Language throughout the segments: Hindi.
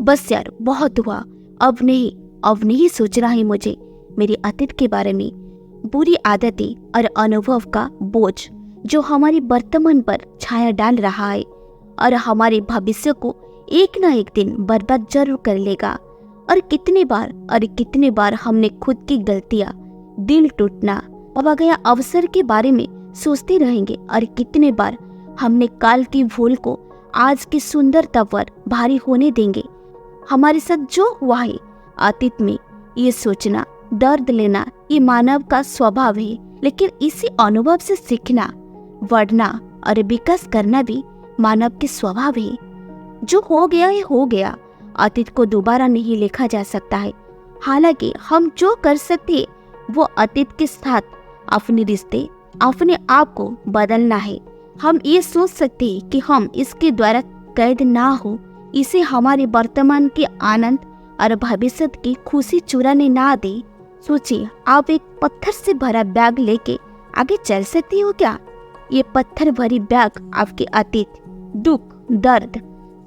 बस यार बहुत हुआ, अब नहीं सोचना है मुझे मेरे अतीत के बारे में। बुरी आदतें और अनुभव का बोझ जो हमारे वर्तमान पर छाया डाल रहा है और हमारे भविष्य को एक ना एक दिन बर्बाद जरूर कर लेगा। और कितने बार हमने खुद की गलतियां, दिल टूटना, पाया गया अवसर के बारे में सोचते रहेंगे और कितने बार हमने काल की भूल को आज की सुंदरता पर भारी होने देंगे। हमारे साथ जो हुआ है अतीत में, ये सोचना, दर्द लेना, ये मानव का स्वभाव है। लेकिन इसी अनुभव से सीखना, बढ़ना और विकास करना भी मानव के स्वभाव है। जो हो गया है हो गया, अतीत को दोबारा नहीं लिखा जा सकता है। हालांकि हम जो कर सकते हैं वो अतीत के साथ अपने रिश्ते, अपने आप को बदलना है। हम ये सोच सकते हैं कि हम इसके द्वारा कैद ना हो, इसे हमारे वर्तमान के आनंद और भविष्य की खुशी चुराने ना दे। सोचिए, आप एक पत्थर से भरा बैग लेके आगे चल सकती हो क्या? ये पत्थर भरी बैग आपके अतीत, दुख, दर्द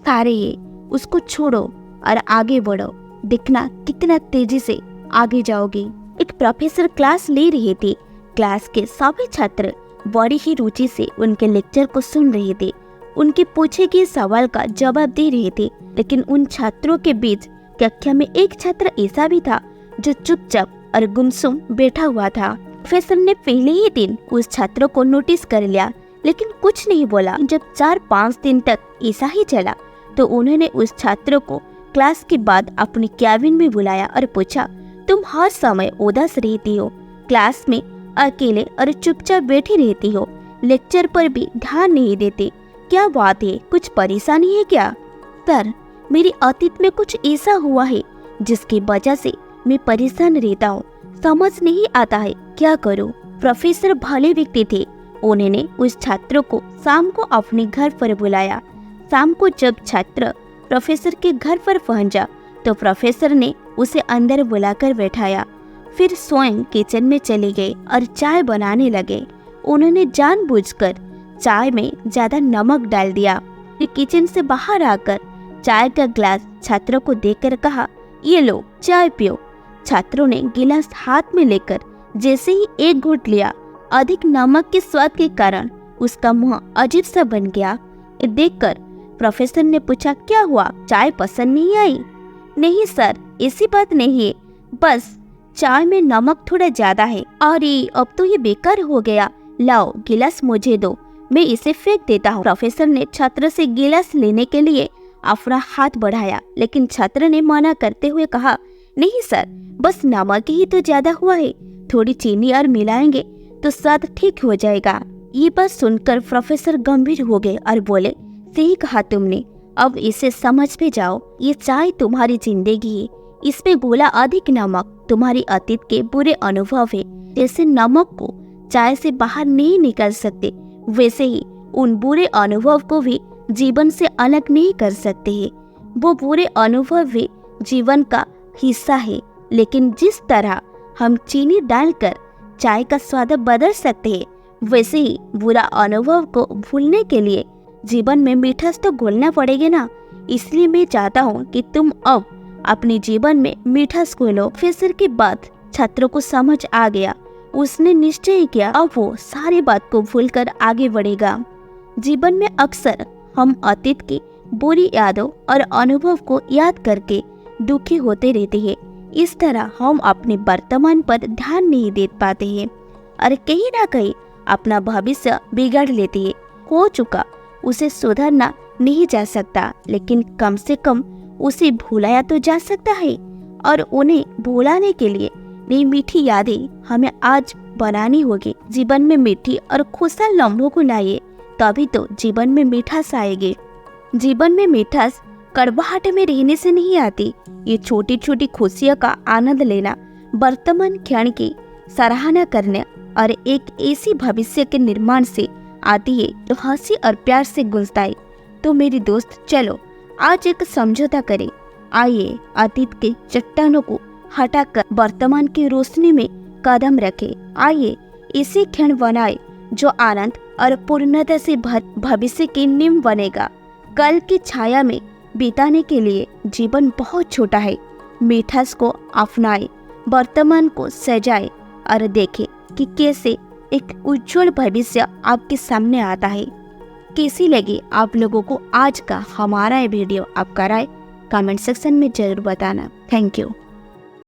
सारे है, उसको छोड़ो और आगे बढ़ो। देखना कितना तेजी से आगे जाओगे। एक प्रोफेसर क्लास ले रहे थे। क्लास के सभी छात्र बड़ी ही रुचि से उनके लेक्चर को सुन रहे थे, उनके पूछे गए सवाल का जवाब दे रहे थे। लेकिन उन छात्रों के बीच कक्षा में एक छात्र ऐसा भी था जो चुपचाप और गुमसुम बैठा हुआ था। प्रोफेसर ने पहले ही दिन उस छात्र को नोटिस कर लिया, लेकिन कुछ नहीं बोला। जब 4-5 दिन तक ऐसा ही चला तो उन्होंने उस छात्र को क्लास के बाद अपने कैबिन में बुलाया और पूछा, तुम हर समय उदास रहती हो, क्लास में अकेले और चुपचाप बैठी रहती हो, लेक्चर पर भी ध्यान नहीं देते, क्या बात है? कुछ परेशानी है क्या? सर, मेरे अतीत में कुछ ऐसा हुआ है जिसकी वजह से मैं परेशान रहता हूँ, समझ नहीं आता है, क्या करूँ? प्रोफेसर भले व्यक्ति थे। उन्होंने उस छात्र को शाम को अपने घर पर बुलाया। शाम को जब छात्र प्रोफेसर के घर पर पहुंचा तो प्रोफेसर ने उसे अंदर बुलाकर बैठाया। फिर स्वयं किचन में चले गए और चाय बनाने लगे। उन्होंने जानबूझकर चाय में ज्यादा नमक डाल दिया। फिर किचन से बाहर आकर चाय का ग्लास छात्र को देकर कहा, ये लो चाय पियो। छात्रों ने गिलास हाथ में लेकर जैसे ही एक घूंट लिया, अधिक नमक के स्वाद के कारण उसका मुंह अजीब सा बन गया। देखकर प्रोफेसर ने पूछा, क्या हुआ, चाय पसंद नहीं आई? नहीं सर, ऐसी बात नहीं है, बस चाय में नमक थोड़ा ज्यादा है। अरे अब तो ये बेकार हो गया, लाओ गिलास मुझे दो, मैं इसे फेंक देता हूँ। प्रोफेसर ने छात्र से गिलास लेने के लिए अपना हाथ बढ़ाया, लेकिन छात्र ने मना करते हुए कहा, नहीं सर, बस नमक ही तो ज्यादा हुआ है, थोड़ी चीनी और मिलाएंगे तो स्वाद ठीक हो जाएगा। ये बात सुनकर प्रोफेसर गंभीर हो गए और बोले, सही कहा तुमने, अब इसे समझ पे जाओ, ये चाय तुम्हारी जिंदगी है, इसमें घोला अधिक नमक तुम्हारी अतीत के बुरे अनुभव है। जैसे नमक को चाय से बाहर नहीं निकाल सकते, वैसे ही उन बुरे अनुभव को भी जीवन से अलग नहीं कर सकते हैं। वो बुरे अनुभव भी जीवन का हिस्सा है, लेकिन जिस तरह हम चीनी डालकर चाय का स्वाद बदल सकते हैं, वैसे ही बुरा अनुभव को भूलने के लिए जीवन में मिठास तो घोलना पड़ेगा ना। इसलिए मैं चाहता हूँ कि तुम अब अपने जीवन में मिठास घोलो। प्रोफेसर की बात छात्रों को समझ आ गया। उसने निश्चय किया अब वो सारी बात को भूलकर आगे बढ़ेगा। जीवन में अक्सर हम अतीत की बुरी यादों और अनुभव को याद करके दुखी होते रहते हैं। इस तरह हम अपने वर्तमान पर ध्यान नहीं दे पाते हैं और कहीं ना कहीं अपना भविष्य बिगाड़ लेते हैं। हो चुका उसे सुधारना नहीं जा सकता, लेकिन कम से कम उसे भुलाया तो जा सकता है। और उन्हें भुलाने के लिए नई मीठी यादें हमें आज बनानी होगी। जीवन में मीठी और खुशहाल लम्हों को लाइए, तभी तो जीवन में मिठास आएगी। जीवन में मिठास कड़वाहट में रहने से नहीं आती। ये छोटी छोटी खुशियों का आनंद लेना, वर्तमान क्षण की सराहना करने और एक ऐसी भविष्य के निर्माण से आती है जो हंसी और प्यार से गूंजता है। तो मेरी दोस्त, चलो आज एक समझौता करें। आइए अतीत के चट्टानों को हटाकर वर्तमान की रोशनी में कदम रखें। आइए इसी क्षण बनाए जो आनंद और पूर्णता से भविष्य की नींव बनेगा। कल की छाया में बिताने के लिए जीवन बहुत छोटा है। मिठास को अपनाए, वर्तमान को सजाए और देखें कि कैसे एक उज्जवल भविष्य आपके सामने आता है। कैसी लगी आप लोगों को आज का हमारा ये वीडियो? आपका राय कमेंट सेक्शन में जरूर बताना। Thank you.